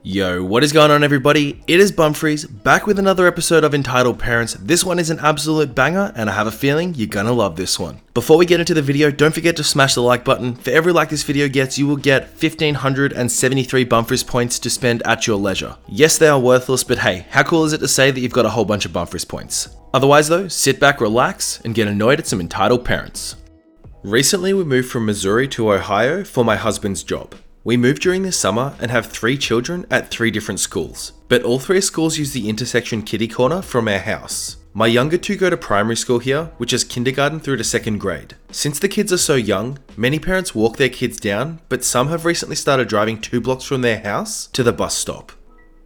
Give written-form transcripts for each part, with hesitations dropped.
Yo, what is going on everybody? It is Bumfris, back with another episode of Entitled Parents. This one is an absolute banger and I have a feeling you're gonna love this one. Before we get into the video, don't forget to smash the like button. For every like this video gets, you will get 1,573 Bumfris points to spend at your leisure. Yes, they are worthless, but hey, how cool is it to say that you've got a whole bunch of Bumfris points? Otherwise though, sit back, relax, and get annoyed at some entitled parents. Recently we moved from Missouri to Ohio for my husband's job. We moved during the summer and have 3 children at 3 different schools, but all 3 schools use the intersection kitty corner from our house. My younger 2 go to primary school here, which is kindergarten through to 2nd grade. Since the kids are so young, many parents walk their kids down, but some have recently started driving 2 blocks from their house to the bus stop.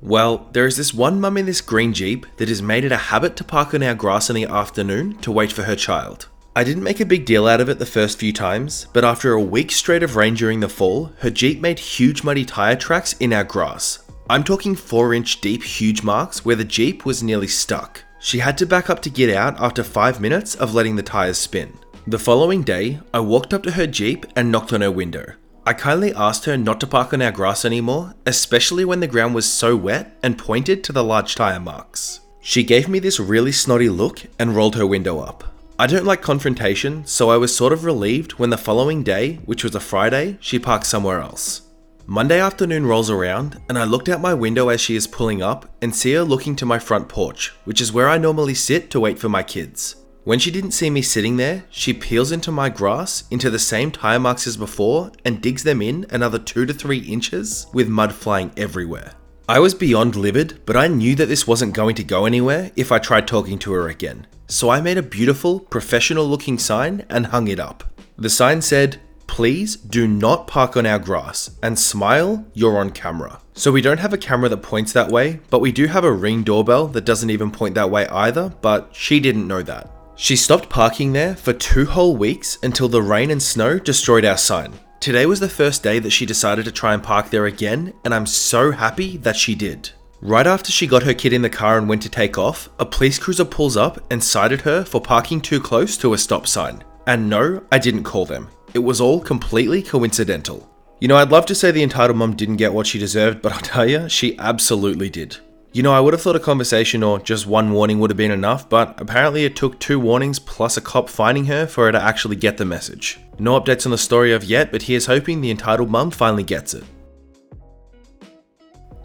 Well, there is this one mum in this green Jeep that has made it a habit to park on our grass in the afternoon to wait for her child. I didn't make a big deal out of it the first few times, but after a week straight of rain during the fall, her Jeep made huge muddy tyre tracks in our grass. I'm talking 4-inch deep huge marks where the Jeep was nearly stuck. She had to back up to get out after 5 minutes of letting the tyres spin. The following day, I walked up to her Jeep and knocked on her window. I kindly asked her not to park on our grass anymore, especially when the ground was so wet, and pointed to the large tyre marks. She gave me this really snotty look and rolled her window up. I don't like confrontation, so I was sort of relieved when the following day, which was a Friday, she parked somewhere else. Monday afternoon rolls around, and I looked out my window as she is pulling up and see her looking to my front porch, which is where I normally sit to wait for my kids. When she didn't see me sitting there, she peels into my grass into the same tire marks as before and digs them in another 2 to 3 inches with mud flying everywhere. I was beyond livid, but I knew that this wasn't going to go anywhere if I tried talking to her again. So I made a beautiful, professional looking sign and hung it up. The sign said, "Please do not park on our grass, and smile, you're on camera." So we don't have a camera that points that way, but we do have a Ring doorbell that doesn't even point that way either, but she didn't know that. She stopped parking there for 2 whole weeks until the rain and snow destroyed our sign. Today was the first day that she decided to try and park there again, and I'm so happy that she did. Right after she got her kid in the car and went to take off, a police cruiser pulls up and cited her for parking too close to a stop sign. And no, I didn't call them. It was all completely coincidental. You know, I'd love to say the entitled mum didn't get what she deserved, but I'll tell you, she absolutely did. You know, I would have thought a conversation or just 1 warning would have been enough, but apparently it took 2 warnings plus a cop finding her for her to actually get the message. No updates on the story of yet, but here's hoping the entitled mum finally gets it.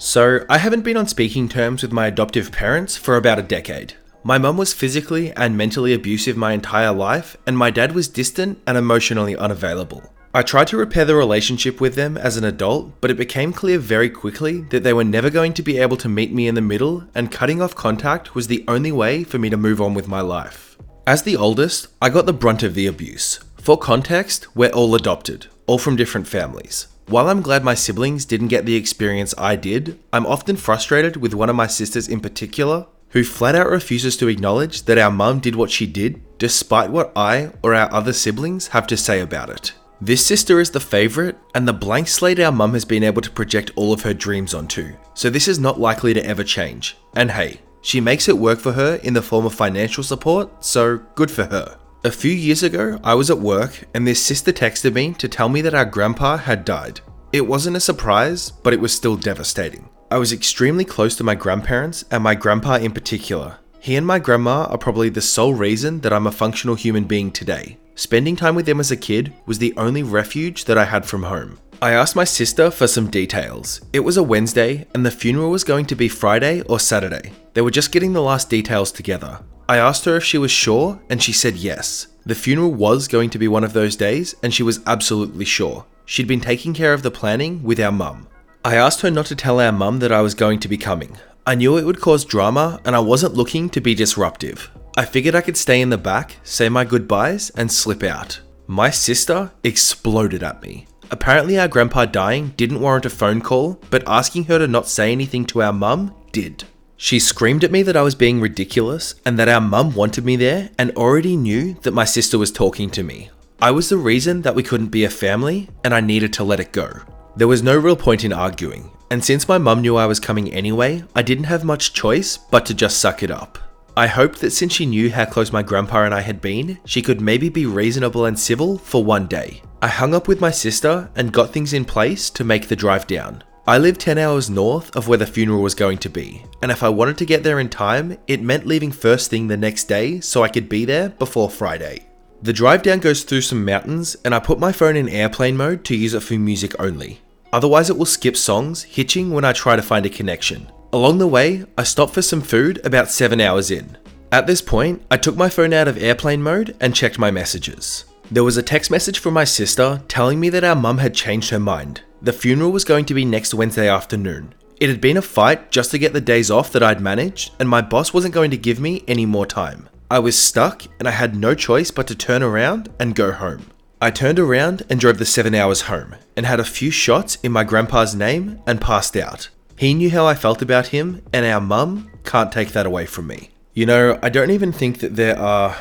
So, I haven't been on speaking terms with my adoptive parents for about a decade. My mum was physically and mentally abusive my entire life, and my dad was distant and emotionally unavailable. I tried to repair the relationship with them as an adult, but it became clear very quickly that they were never going to be able to meet me in the middle, and cutting off contact was the only way for me to move on with my life. As the oldest, I got the brunt of the abuse. For context, we're all adopted, all from different families. While I'm glad my siblings didn't get the experience I did, I'm often frustrated with one of my sisters in particular, who flat out refuses to acknowledge that our mum did what she did, despite what I or our other siblings have to say about it. This sister is the favourite, and the blank slate our mum has been able to project all of her dreams onto, so this is not likely to ever change. And hey, she makes it work for her in the form of financial support, so good for her. A few years ago, I was at work and this sister texted me to tell me that our grandpa had died. It wasn't a surprise, but it was still devastating. I was extremely close to my grandparents and my grandpa in particular. He and my grandma are probably the sole reason that I'm a functional human being today. Spending time with them as a kid was the only refuge that I had from home. I asked my sister for some details. It was a Wednesday and the funeral was going to be Friday or Saturday. They were just getting the last details together. I asked her if she was sure and she said yes. The funeral was going to be one of those days and she was absolutely sure. She'd been taking care of the planning with our mum. I asked her not to tell our mum that I was going to be coming. I knew it would cause drama and I wasn't looking to be disruptive. I figured I could stay in the back, say my goodbyes and slip out. My sister exploded at me. Apparently our grandpa dying didn't warrant a phone call, but asking her to not say anything to our mum did. She screamed at me that I was being ridiculous and that our mum wanted me there and already knew that my sister was talking to me. I was the reason that we couldn't be a family and I needed to let it go. There was no real point in arguing, and since my mum knew I was coming anyway, I didn't have much choice but to just suck it up. I hoped that since she knew how close my grandpa and I had been, she could maybe be reasonable and civil for one day. I hung up with my sister and got things in place to make the drive down. I lived 10 hours north of where the funeral was going to be, and if I wanted to get there in time, it meant leaving first thing the next day so I could be there before Friday. The drive down goes through some mountains, and I put my phone in airplane mode to use it for music only. Otherwise it will skip songs, hitching when I try to find a connection. Along the way, I stopped for some food about 7 hours in. At this point, I took my phone out of airplane mode and checked my messages. There was a text message from my sister telling me that our mum had changed her mind. The funeral was going to be next Wednesday afternoon. It had been a fight just to get the days off that I'd managed, and my boss wasn't going to give me any more time. I was stuck and I had no choice but to turn around and go home. I turned around and drove the 7 hours home and had a few shots in my grandpa's name and passed out. He knew how I felt about him, and our mum can't take that away from me. You know, I don't even think that there are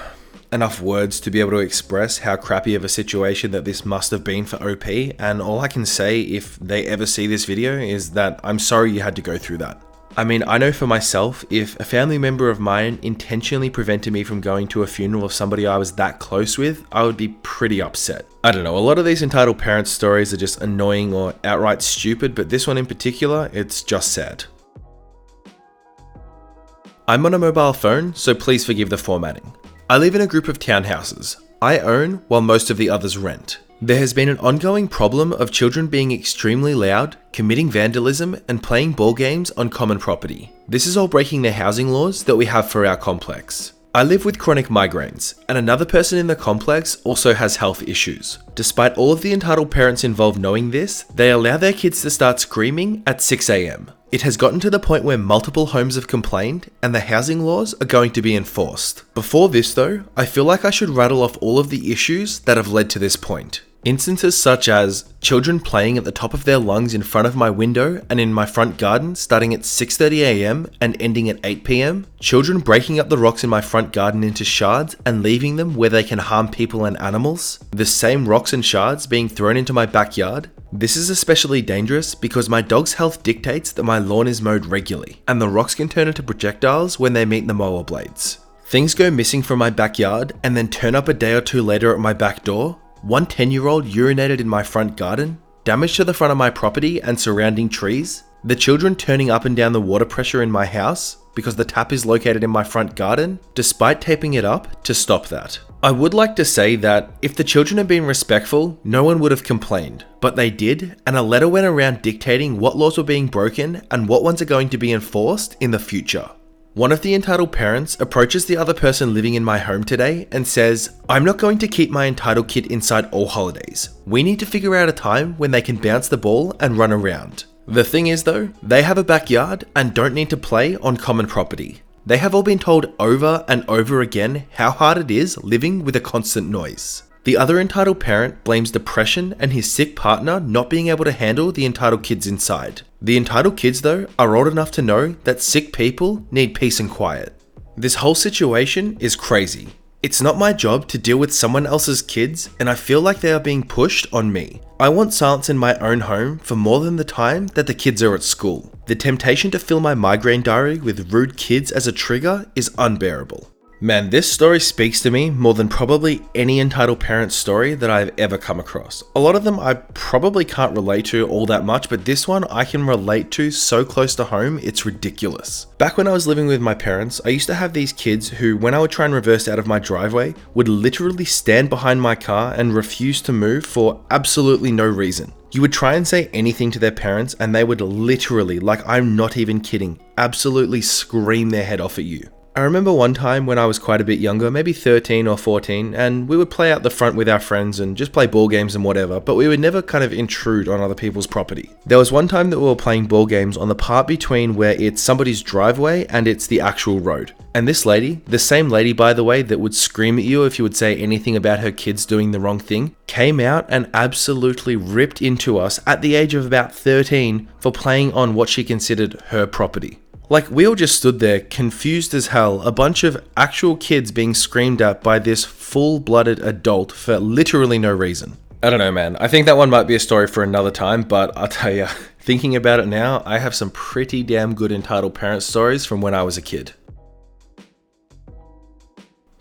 enough words to be able to express how crappy of a situation that this must have been for OP, and all I can say if they ever see this video is that I'm sorry you had to go through that. I mean, I know for myself, if a family member of mine intentionally prevented me from going to a funeral of somebody I was that close with, I would be pretty upset. I don't know, a lot of these entitled parents stories are just annoying or outright stupid, but this one in particular, it's just sad. I'm on a mobile phone, so please forgive the formatting. I live in a group of townhouses. I own while most of the others rent. There has been an ongoing problem of children being extremely loud, committing vandalism, and playing ball games on common property. This is all breaking the housing laws that we have for our complex. I live with chronic migraines, and another person in the complex also has health issues. Despite all of the entitled parents involved knowing this, they allow their kids to start screaming at 6 AM. It has gotten to the point where multiple homes have complained, and the housing laws are going to be enforced. Before this though, I feel like I should rattle off all of the issues that have led to this point. Instances such as children playing at the top of their lungs in front of my window and in my front garden starting at 6:30 AM and ending at 8 PM, children breaking up the rocks in my front garden into shards and leaving them where they can harm people and animals, the same rocks and shards being thrown into my backyard. This is especially dangerous because my dog's health dictates that my lawn is mowed regularly, and the rocks can turn into projectiles when they meet the mower blades. Things go missing from my backyard and then turn up a day or two later at my back door. One 10-year-old urinated in my front garden, damage to the front of my property and surrounding trees, the children turning up and down the water pressure in my house because the tap is located in my front garden, despite taping it up to stop that. I would like to say that if the children had been respectful, no one would have complained, but they did, and a letter went around dictating what laws were being broken and what ones are going to be enforced in the future. One of the entitled parents approaches the other person living in my home today and says, "I'm not going to keep my entitled kid inside all holidays. We need to figure out a time when they can bounce the ball and run around." The thing is though, they have a backyard and don't need to play on common property. They have all been told over and over again how hard it is living with a constant noise. The other entitled parent blames depression and his sick partner not being able to handle the entitled kids inside. The entitled kids though are old enough to know that sick people need peace and quiet. This whole situation is crazy. It's not my job to deal with someone else's kids, and I feel like they are being pushed on me. I want silence in my own home for more than the time that the kids are at school. The temptation to fill my migraine diary with rude kids as a trigger is unbearable. Man, this story speaks to me more than probably any entitled parent story that I've ever come across. A lot of them I probably can't relate to all that much, but this one I can relate to so close to home, it's ridiculous. Back when I was living with my parents, I used to have these kids who, when I would try and reverse out of my driveway, would literally stand behind my car and refuse to move for absolutely no reason. You would try and say anything to their parents and they would literally, like I'm not even kidding, absolutely scream their head off at you. I remember one time when I was quite a bit younger, maybe 13 or 14, and we would play out the front with our friends and just play ball games and whatever, but we would never kind of intrude on other people's property. There was one time that we were playing ball games on the part between where it's somebody's driveway and it's the actual road. And this lady, the same lady by the way that would scream at you if you would say anything about her kids doing the wrong thing, came out and absolutely ripped into us at the age of about 13 for playing on what she considered her property. Like, we all just stood there, confused as hell, a bunch of actual kids being screamed at by this full-blooded adult for literally no reason. I don't know, man. I think that one might be a story for another time, but I'll tell ya, thinking about it now, I have some pretty damn good entitled parent stories from when I was a kid.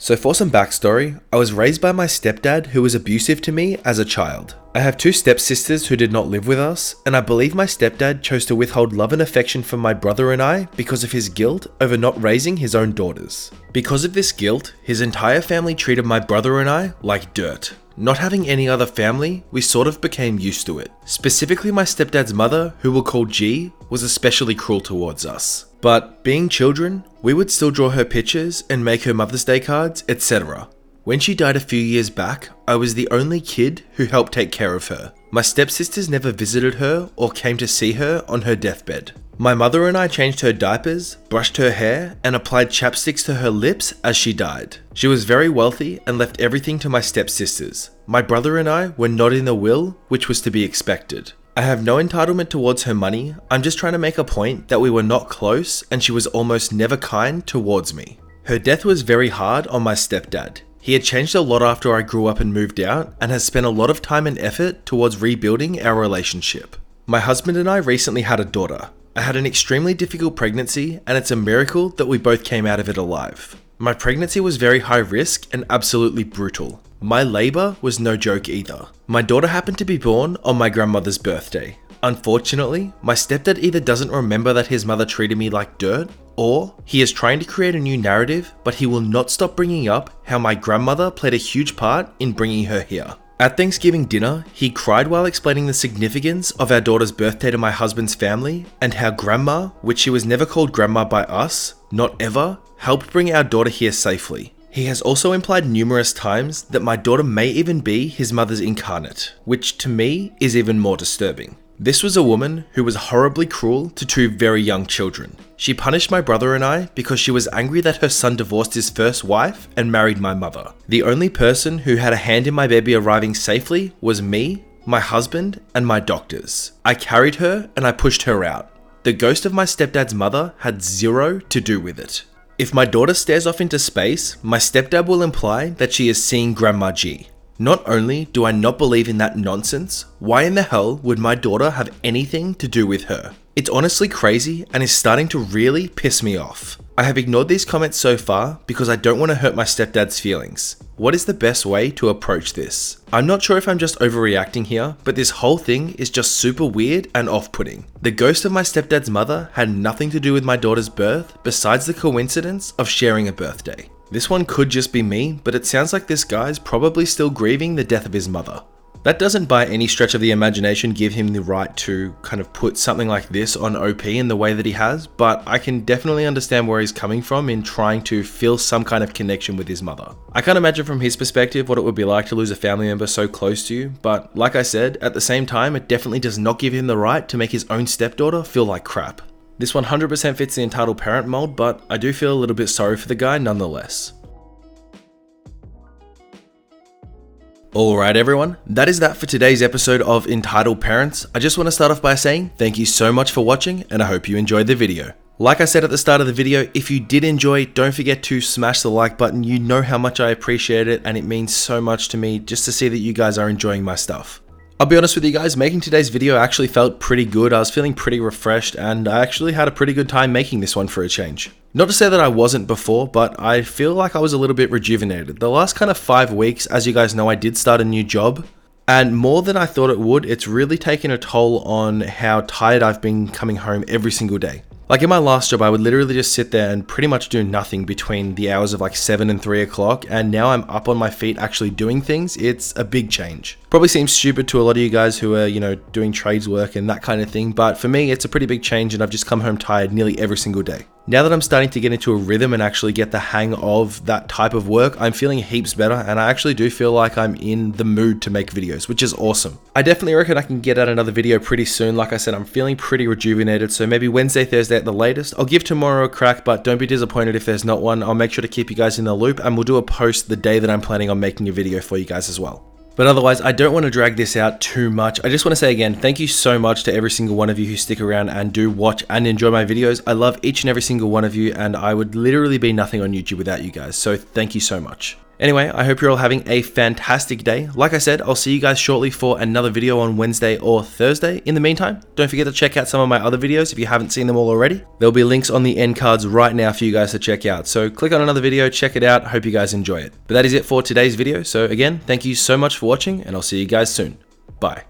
So for some backstory, I was raised by my stepdad who was abusive to me as a child. I have two stepsisters who did not live with us, and I believe my stepdad chose to withhold love and affection from my brother and I because of his guilt over not raising his own daughters. Because of this guilt, his entire family treated my brother and I like dirt. Not having any other family, we sort of became used to it. Specifically my stepdad's mother, who we'll call G, was especially cruel towards us. But being children, we would still draw her pictures and make her Mother's Day cards, etc. When she died a few years back, I was the only kid who helped take care of her. My stepsisters never visited her or came to see her on her deathbed. My mother and I changed her diapers, brushed her hair, and applied chapsticks to her lips as she died. She was very wealthy and left everything to my stepsisters. My brother and I were not in the will, which was to be expected. I have no entitlement towards her money. I'm just trying to make a point that we were not close and she was almost never kind towards me. Her death was very hard on my stepdad. He had changed a lot after I grew up and moved out and has spent a lot of time and effort towards rebuilding our relationship. My husband and I recently had a daughter. I had an extremely difficult pregnancy and it's a miracle that we both came out of it alive. My pregnancy was very high risk and absolutely brutal. My labor was no joke either. My daughter happened to be born on my grandmother's birthday. Unfortunately, my stepdad either doesn't remember that his mother treated me like dirt, or he is trying to create a new narrative, but he will not stop bringing up how my grandmother played a huge part in bringing her here. At Thanksgiving dinner, he cried while explaining the significance of our daughter's birthday to my husband's family and how grandma, which she was never called grandma by us, not ever, helped bring our daughter here safely. He has also implied numerous times that my daughter may even be his mother's incarnate, which to me is even more disturbing. This was a woman who was horribly cruel to two very young children. She punished my brother and I because she was angry that her son divorced his first wife and married my mother. The only person who had a hand in my baby arriving safely was me, my husband, and my doctors. I carried her and I pushed her out. The ghost of my stepdad's mother had zero to do with it. If my daughter stares off into space, my stepdad will imply that she is seeing Grandma G. Not only do I not believe in that nonsense, why in the hell would my daughter have anything to do with her? It's honestly crazy and is starting to really piss me off. I have ignored these comments so far because I don't want to hurt my stepdad's feelings. What is the best way to approach this? I'm not sure if I'm just overreacting here, but this whole thing is just super weird and off-putting. The ghost of my stepdad's mother had nothing to do with my daughter's birth besides the coincidence of sharing a birthday. This one could just be me, but it sounds like this guy's probably still grieving the death of his mother. That doesn't by any stretch of the imagination give him the right to kind of put something like this on OP in the way that he has, but I can definitely understand where he's coming from in trying to feel some kind of connection with his mother. I can't imagine from his perspective what it would be like to lose a family member so close to you, but like I said, at the same time, it definitely does not give him the right to make his own stepdaughter feel like crap. This 100% fits the entitled parent mold, but I do feel a little bit sorry for the guy nonetheless. Alright everyone, that is that for today's episode of Entitled Parents. I just want to start off by saying thank you so much for watching and I hope you enjoyed the video. Like I said at the start of the video, if you did enjoy, don't forget to smash the like button. You know how much I appreciate it and it means so much to me just to see that you guys are enjoying my stuff. I'll be honest with you guys, making today's video actually felt pretty good. I was feeling pretty refreshed and I actually had a pretty good time making this one for a change. Not to say that I wasn't before, but I feel like I was a little bit rejuvenated. The last kind of 5 weeks, as you guys know, I did start a new job. And more than I thought it would, it's really taken a toll on how tired I've been coming home every single day. Like in my last job, I would literally just sit there and pretty much do nothing between the hours of like 7 and 3 o'clock. And now I'm up on my feet actually doing things. It's a big change. Probably seems stupid to a lot of you guys who are, doing trades work and that kind of thing. But for me, it's a pretty big change and I've just come home tired nearly every single day. Now that I'm starting to get into a rhythm and actually get the hang of that type of work, I'm feeling heaps better and I actually do feel like I'm in the mood to make videos, which is awesome. I definitely reckon I can get out another video pretty soon. Like I said, I'm feeling pretty rejuvenated, so maybe Wednesday, Thursday at the latest. I'll give tomorrow a crack, but don't be disappointed if there's not one. I'll make sure to keep you guys in the loop and we'll do a post the day that I'm planning on making a video for you guys as well. But otherwise, I don't want to drag this out too much. I just want to say again, thank you so much to every single one of you who stick around and do watch and enjoy my videos. I love each and every single one of you and I would literally be nothing on YouTube without you guys. So thank you so much. Anyway, I hope you're all having a fantastic day. Like I said, I'll see you guys shortly for another video on Wednesday or Thursday. In the meantime, don't forget to check out some of my other videos if you haven't seen them all already. There'll be links on the end cards right now for you guys to check out. So click on another video, check it out. Hope you guys enjoy it. But that is it for today's video. So again, thank you so much for watching, and I'll see you guys soon. Bye.